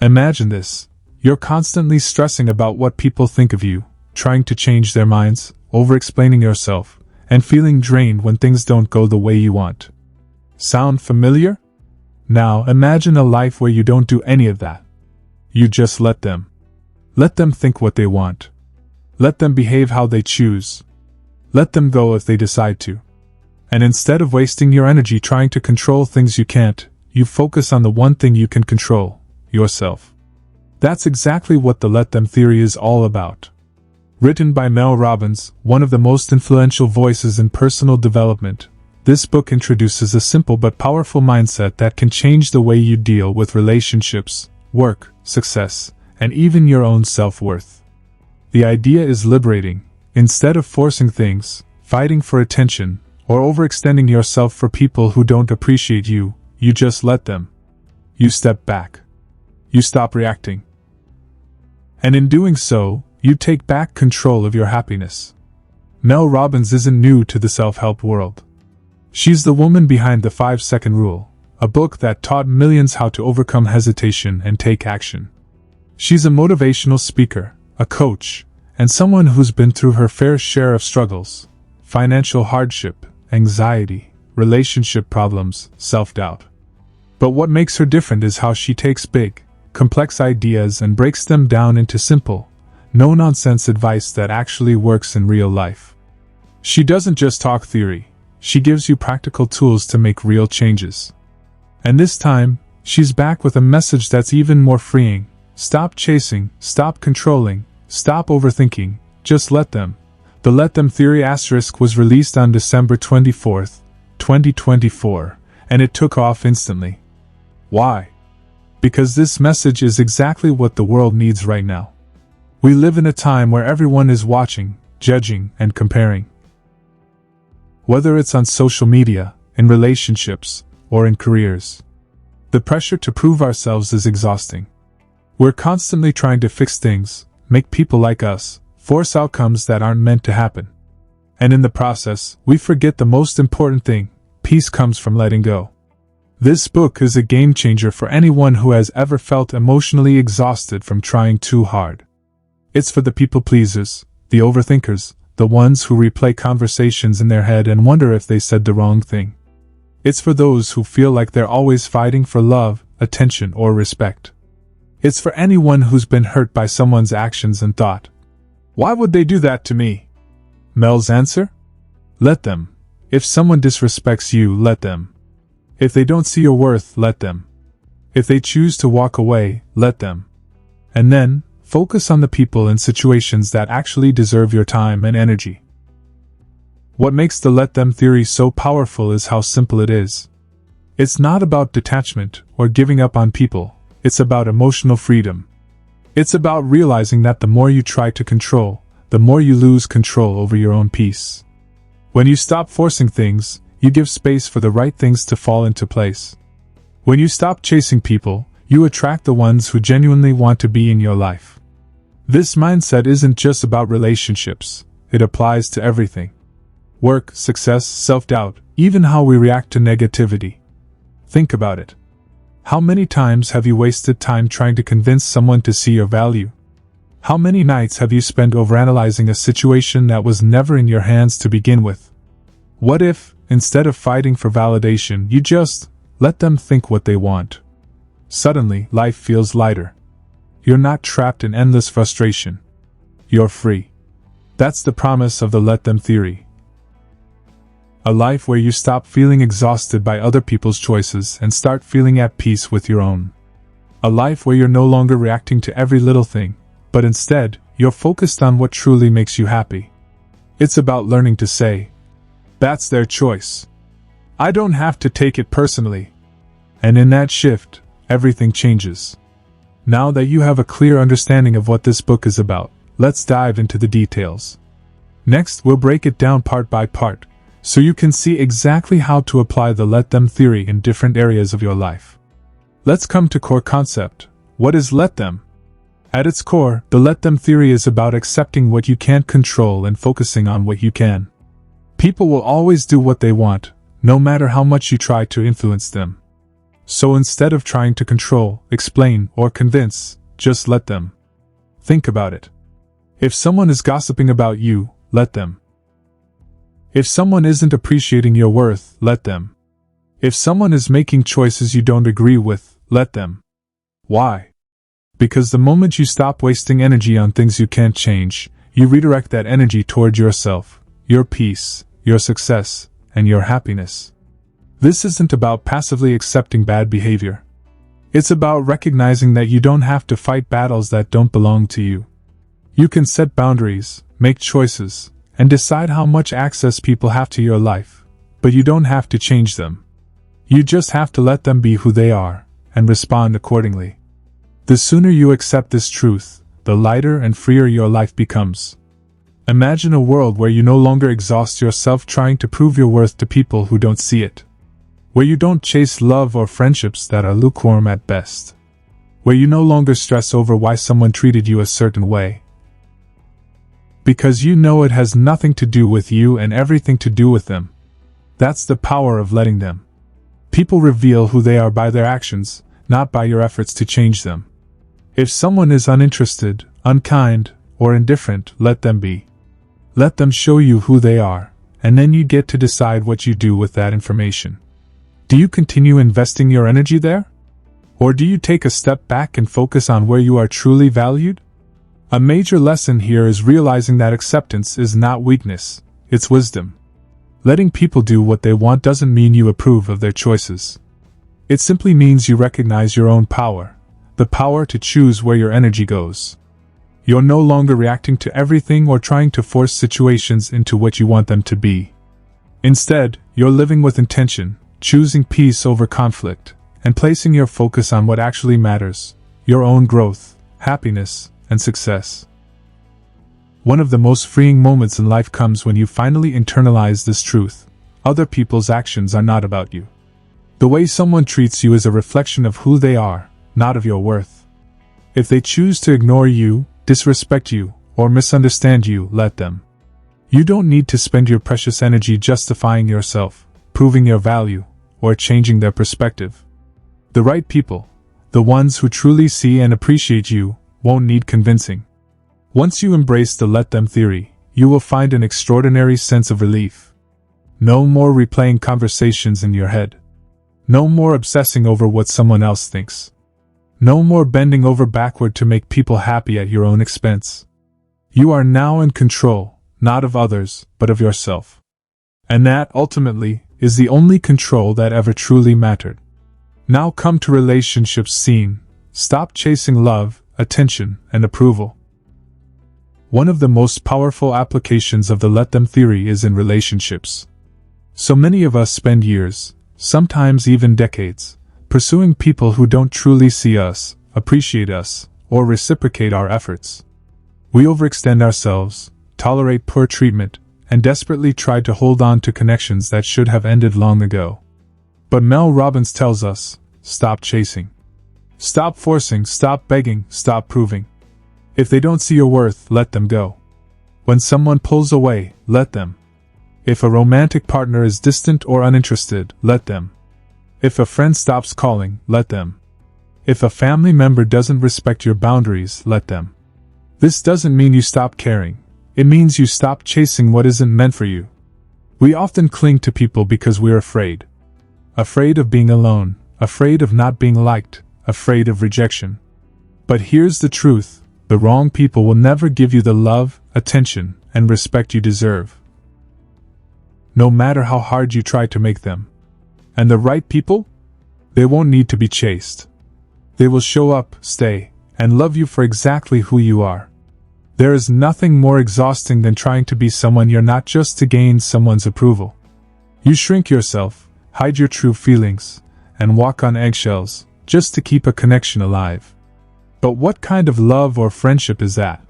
Imagine this. You're constantly stressing about what people think of you, trying to change their minds, over-explaining yourself, and feeling drained when things don't go the way you want. Sound familiar? Now imagine a life where you don't do any of that. You just let them. Let them think what they want. Let them behave how they choose. Let them go if they decide to. And instead of wasting your energy trying to control things you can't, you focus on the one thing you can control, yourself. That's exactly what the Let Them theory is all about. Written by Mel Robbins, one of the most influential voices in personal development, this book introduces a simple but powerful mindset that can change the way you deal with relationships, work, success, and even your own self-worth. The idea is liberating. Instead of forcing things, fighting for attention, or overextending yourself for people who don't appreciate you, you just let them. You step back. You stop reacting. And in doing so, you take back control of your happiness. Mel Robbins isn't new to the self-help world. She's the woman behind the 5-Second Rule, a book that taught millions how to overcome hesitation and take action. She's a motivational speaker, a coach, and someone who's been through her fair share of struggles, financial hardship, anxiety, relationship problems, self-doubt. But what makes her different is how she takes big, complex ideas and breaks them down into simple, no-nonsense advice that actually works in real life. She doesn't just talk theory, she gives you practical tools to make real changes. And this time, she's back with a message that's even more freeing. Stop chasing, stop controlling, stop overthinking, just let them. The Let Them Theory * was released on December 24, 2024, and it took off instantly. Why? Because this message is exactly what the world needs right now. We live in a time where everyone is watching, judging, and comparing. Whether it's on social media, in relationships, or in careers. The pressure to prove ourselves is exhausting. We're constantly trying to fix things, make people like us, force outcomes that aren't meant to happen. And in the process, we forget the most important thing: peace comes from letting go. This book is a game changer for anyone who has ever felt emotionally exhausted from trying too hard. It's for the people pleasers, the overthinkers, the ones who replay conversations in their head and wonder if they said the wrong thing. It's for those who feel like they're always fighting for love, attention, or respect. It's for anyone who's been hurt by someone's actions and thought, "Why would they do that to me?" Mel's answer? Let them. If someone disrespects you, let them. If they don't see your worth, let them. If they choose to walk away, let them. And then, focus on the people and situations that actually deserve your time and energy. What makes the Let Them theory so powerful is how simple it is. It's not about detachment or giving up on people, it's about emotional freedom. It's about realizing that the more you try to control, the more you lose control over your own peace. When you stop forcing things, you give space for the right things to fall into place. When you stop chasing people, you attract the ones who genuinely want to be in your life. This mindset isn't just about relationships, it applies to everything. Work, success, self-doubt, even how we react to negativity. Think about it. How many times have you wasted time trying to convince someone to see your value? How many nights have you spent overanalyzing a situation that was never in your hands to begin with? What if, instead of fighting for validation, you just let them think what they want? Suddenly, life feels lighter. You're not trapped in endless frustration. You're free. That's the promise of the Let Them theory. A life where you stop feeling exhausted by other people's choices and start feeling at peace with your own. A life where you're no longer reacting to every little thing, but instead, you're focused on what truly makes you happy. It's about learning to say, "That's their choice. I don't have to take it personally." And in that shift, everything changes. Now that you have a clear understanding of what this book is about, let's dive into the details. Next, we'll break it down part by part, so you can see exactly how to apply the Let Them theory in different areas of your life. Let's come to core concept. What is Let Them? At its core, the Let Them theory is about accepting what you can't control and focusing on what you can. People will always do what they want, no matter how much you try to influence them. So instead of trying to control, explain, or convince, just let them. Think about it. If someone is gossiping about you, let them. If someone isn't appreciating your worth, let them. If someone is making choices you don't agree with, let them. Why? Because the moment you stop wasting energy on things you can't change, you redirect that energy toward yourself, your peace, your success, and your happiness. This isn't about passively accepting bad behavior. It's about recognizing that you don't have to fight battles that don't belong to you. You can set boundaries, make choices, and decide how much access people have to your life, but you don't have to change them. You just have to let them be who they are, and respond accordingly. The sooner you accept this truth, the lighter and freer your life becomes. Imagine a world where you no longer exhaust yourself trying to prove your worth to people who don't see it. Where you don't chase love or friendships that are lukewarm at best. Where you no longer stress over why someone treated you a certain way. Because you know it has nothing to do with you and everything to do with them. That's the power of letting them. People reveal who they are by their actions, not by your efforts to change them. If someone is uninterested, unkind, or indifferent, let them be. Let them show you who they are, and then you get to decide what you do with that information. Do you continue investing your energy there? Or do you take a step back and focus on where you are truly valued? A major lesson here is realizing that acceptance is not weakness, it's wisdom. Letting people do what they want doesn't mean you approve of their choices. It simply means you recognize your own power, the power to choose where your energy goes. You're no longer reacting to everything or trying to force situations into what you want them to be. Instead, you're living with intention, choosing peace over conflict, and placing your focus on what actually matters, your own growth, happiness, and success. One of the most freeing moments in life comes when you finally internalize this truth. Other people's actions are not about you. The way someone treats you is a reflection of who they are, not of your worth. If they choose to ignore you, disrespect you, or misunderstand you, let them. You don't need to spend your precious energy justifying yourself, proving your value, or changing their perspective. The right people, the ones who truly see and appreciate you, won't need convincing. Once you embrace the let them theory, you will find an extraordinary sense of relief. No more replaying conversations in your head. No more obsessing over what someone else thinks. No more bending over backward to make people happy at your own expense. You are now in control, not of others, but of yourself. And that, ultimately, is the only control that ever truly mattered. Now come to relationships scene. Stop chasing love, attention, and approval. One of the most powerful applications of the let them theory is in relationships. So many of us spend years, sometimes even decades, pursuing people who don't truly see us, appreciate us, or reciprocate our efforts. We overextend ourselves, tolerate poor treatment, and desperately try to hold on to connections that should have ended long ago. But Mel Robbins tells us, stop chasing. Stop forcing, stop begging, stop proving. If they don't see your worth, let them go. When someone pulls away, let them. If a romantic partner is distant or uninterested, let them. If a friend stops calling, let them. If a family member doesn't respect your boundaries, let them. This doesn't mean you stop caring. It means you stop chasing what isn't meant for you. We often cling to people because we're afraid. Afraid of being alone, afraid of not being liked, afraid of rejection. But here's the truth, the wrong people will never give you the love, attention, and respect you deserve. No matter how hard you try to make them. And the right people? They won't need to be chased. They will show up, stay, and love you for exactly who you are. There is nothing more exhausting than trying to be someone you're not just to gain someone's approval. You shrink yourself, hide your true feelings, and walk on eggshells, just to keep a connection alive. But what kind of love or friendship is that?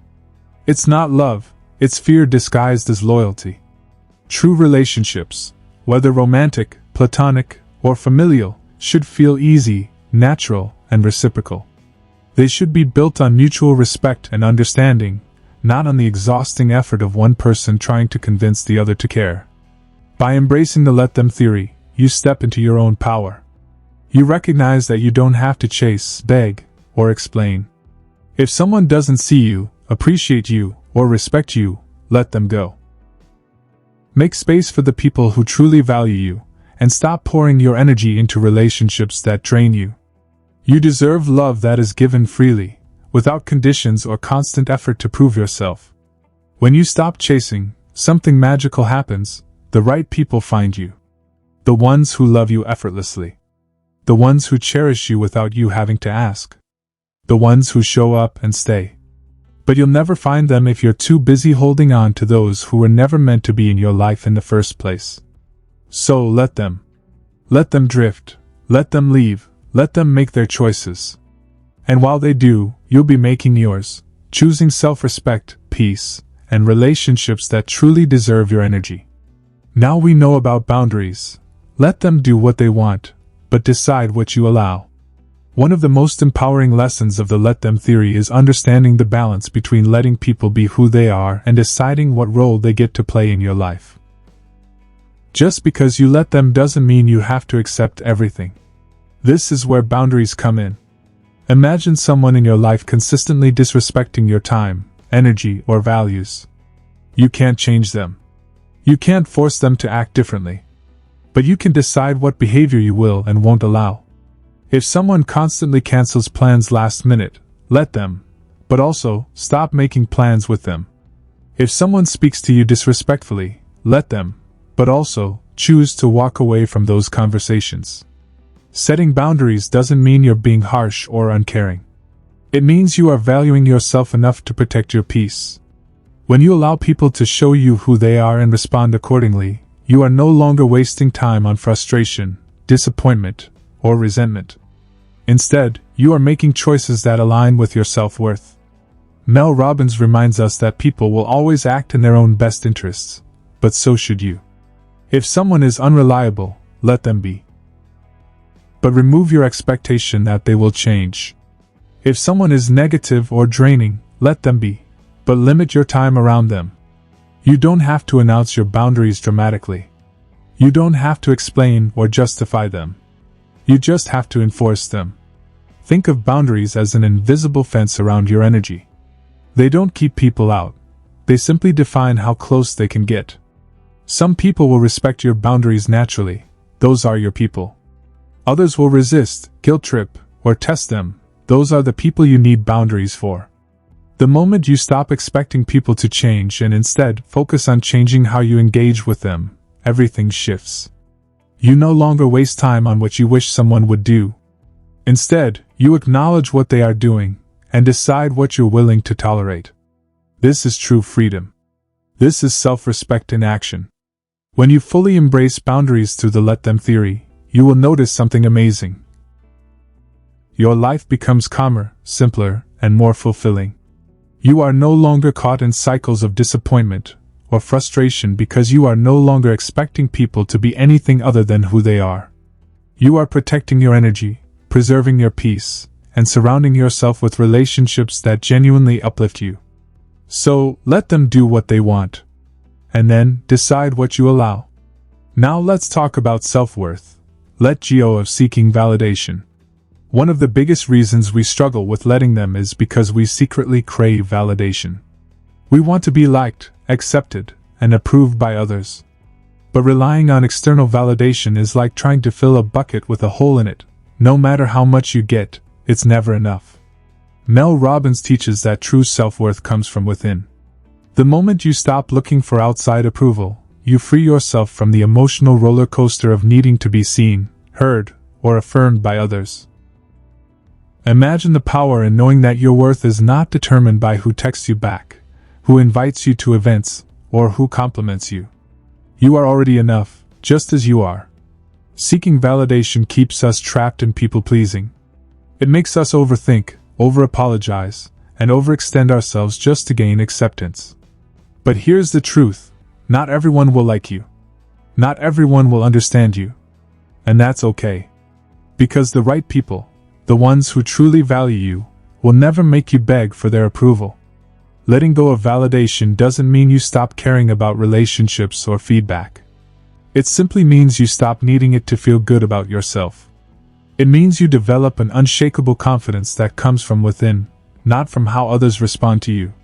It's not love, it's fear disguised as loyalty. True relationships, whether romantic, platonic, or familial, should feel easy, natural, and reciprocal. They should be built on mutual respect and understanding, not on the exhausting effort of one person trying to convince the other to care. By embracing the let them theory, you step into your own power. You recognize that you don't have to chase, beg, or explain. If someone doesn't see you, appreciate you, or respect you, let them go. Make space for the people who truly value you, and stop pouring your energy into relationships that drain you. You deserve love that is given freely, without conditions or constant effort to prove yourself. When you stop chasing, something magical happens. The right people find you. The ones who love you effortlessly. The ones who cherish you without you having to ask. The ones who show up and stay. But you'll never find them if you're too busy holding on to those who were never meant to be in your life in the first place. So let them. Let them drift. Let them leave. Let them make their choices. And while they do, you'll be making yours, choosing self-respect, peace, and relationships that truly deserve your energy. Now we know about boundaries. Let them do what they want, but decide what you allow. One of the most empowering lessons of the let them theory is understanding the balance between letting people be who they are and deciding what role they get to play in your life. Just because you let them doesn't mean you have to accept everything. This is where boundaries come in. Imagine someone in your life consistently disrespecting your time, energy, or values. You can't change them. You can't force them to act differently. But you can decide what behavior you will and won't allow. If someone constantly cancels plans last minute, let them, but also, stop making plans with them. If someone speaks to you disrespectfully, let them, but also, choose to walk away from those conversations. Setting boundaries doesn't mean you're being harsh or uncaring. It means you are valuing yourself enough to protect your peace. When you allow people to show you who they are and respond accordingly, you are no longer wasting time on frustration, disappointment, or resentment. Instead, you are making choices that align with your self-worth. Mel Robbins reminds us that people will always act in their own best interests, but so should you. If someone is unreliable, let them be. But remove your expectation that they will change. If someone is negative or draining, let them be, but limit your time around them. You don't have to announce your boundaries dramatically. You don't have to explain or justify them. You just have to enforce them. Think of boundaries as an invisible fence around your energy. They don't keep people out. They simply define how close they can get. Some people will respect your boundaries naturally. Those are your people. Others will resist, guilt trip, or test them. Those are the people you need boundaries for. The moment you stop expecting people to change and instead focus on changing how you engage with them, everything shifts. You no longer waste time on what you wish someone would do. Instead, you acknowledge what they are doing and decide what you're willing to tolerate. This is true freedom. This is self-respect in action. When you fully embrace boundaries through the let them theory, you will notice something amazing. Your life becomes calmer, simpler, and more fulfilling. You are no longer caught in cycles of disappointment or frustration because you are no longer expecting people to be anything other than who they are. You are protecting your energy, preserving your peace, and surrounding yourself with relationships that genuinely uplift you. So, let them do what they want. And then, decide what you allow. Now let's talk about self-worth. Let go of seeking validation. One of the biggest reasons we struggle with letting them is because we secretly crave validation. We want to be liked, accepted, and approved by others. But relying on external validation is like trying to fill a bucket with a hole in it. No matter how much you get, it's never enough. Mel Robbins teaches that true self-worth comes from within. The moment you stop looking for outside approval, you free yourself from the emotional roller coaster of needing to be seen, heard, or affirmed by others. Imagine the power in knowing that your worth is not determined by who texts you back, who invites you to events, or who compliments you. You are already enough, just as you are. Seeking validation keeps us trapped in people-pleasing. It makes us overthink, over-apologize, and overextend ourselves just to gain acceptance. But here's the truth. Not everyone will like you. Not everyone will understand you. And that's okay. Because the right people, the ones who truly value you, will never make you beg for their approval. Letting go of validation doesn't mean you stop caring about relationships or feedback. It simply means you stop needing it to feel good about yourself. It means you develop an unshakable confidence that comes from within, not from how others respond to you.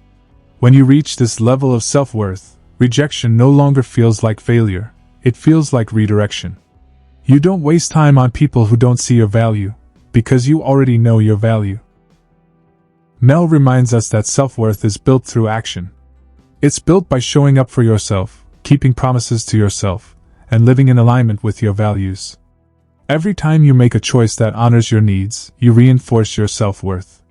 When you reach this level of self-worth, rejection no longer feels like failure, it feels like redirection. You don't waste time on people who don't see your value, because you already know your value. Mel reminds us that self-worth is built through action. It's built by showing up for yourself, keeping promises to yourself, and living in alignment with your values. Every time you make a choice that honors your needs, you reinforce your self-worth.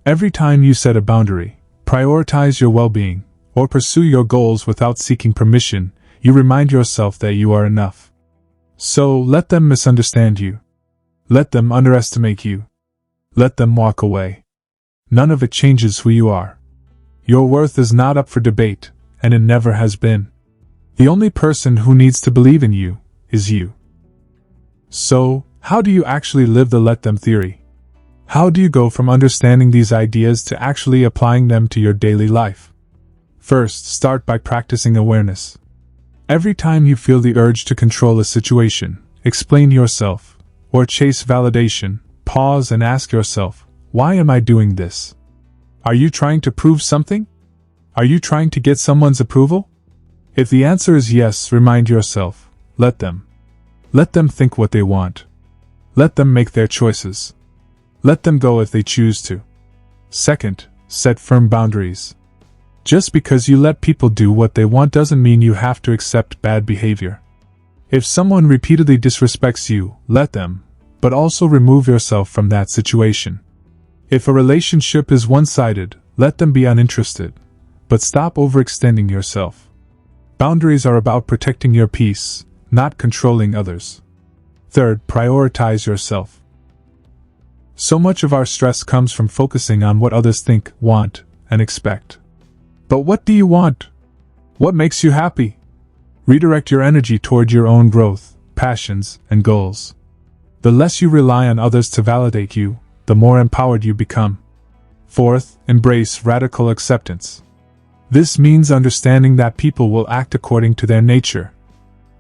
Every time you set a boundary, prioritize your well-being, or pursue your goals without seeking permission, you remind yourself that you are enough. So let them misunderstand you. Let them underestimate you. Let them walk away. None of it changes who you are. Your worth is not up for debate, and it never has been. The only person who needs to believe in you is you. So, how do you actually live the let them theory? How do you go from understanding these ideas to actually applying them to your daily life? First, start by practicing awareness. Every time you feel the urge to control a situation, explain yourself, or chase validation, pause and ask yourself, why am I doing this? Are you trying to prove something? Are you trying to get someone's approval? If the answer is yes, remind yourself, let them. Let them think what they want. Let them make their choices. Let them go if they choose to. Second, set firm boundaries. Just because you let people do what they want doesn't mean you have to accept bad behavior. If someone repeatedly disrespects you, let them, but also remove yourself from that situation. If a relationship is one-sided, let them be uninterested, but stop overextending yourself. Boundaries are about protecting your peace, not controlling others. Third, prioritize yourself. So much of our stress comes from focusing on what others think, want, and expect. But what do you want? What makes you happy? Redirect your energy toward your own growth, passions, and goals. The less you rely on others to validate you, the more empowered you become. Fourth, embrace radical acceptance. This means understanding that people will act according to their nature.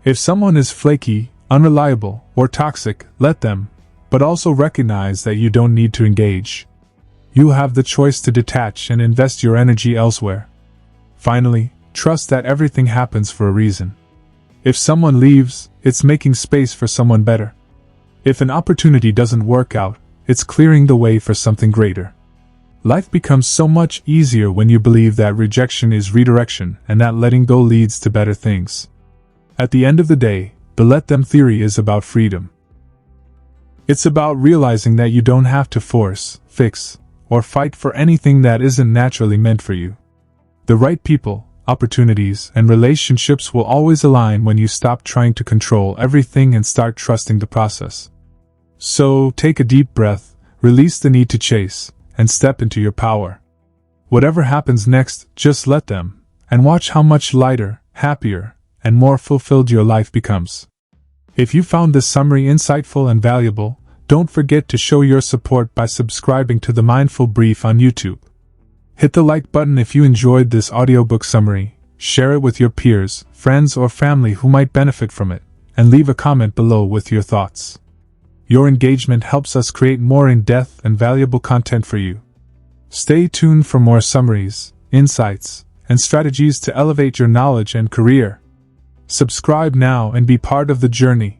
If someone is flaky, unreliable, or toxic, let them, but also recognize that you don't need to engage. You have the choice to detach and invest your energy elsewhere. Finally, trust that everything happens for a reason. If someone leaves, it's making space for someone better. If an opportunity doesn't work out, it's clearing the way for something greater. Life becomes so much easier when you believe that rejection is redirection and that letting go leads to better things. At the end of the day, the let them theory is about freedom. It's about realizing that you don't have to force, fix, or fight for anything that isn't naturally meant for you. The right people, opportunities, and relationships will always align when you stop trying to control everything and start trusting the process. So, take a deep breath, release the need to chase, and step into your power. Whatever happens next, just let them, and watch how much lighter, happier, and more fulfilled your life becomes. If you found this summary insightful and valuable, don't forget to show your support by subscribing to the Mindful Brief on YouTube. Hit the like button if you enjoyed this audiobook summary, share it with your peers, friends, or family who might benefit from it, and leave a comment below with your thoughts. Your engagement helps us create more in-depth and valuable content for you. Stay tuned for more summaries, insights, and strategies to elevate your knowledge and career. Subscribe now and be part of the journey.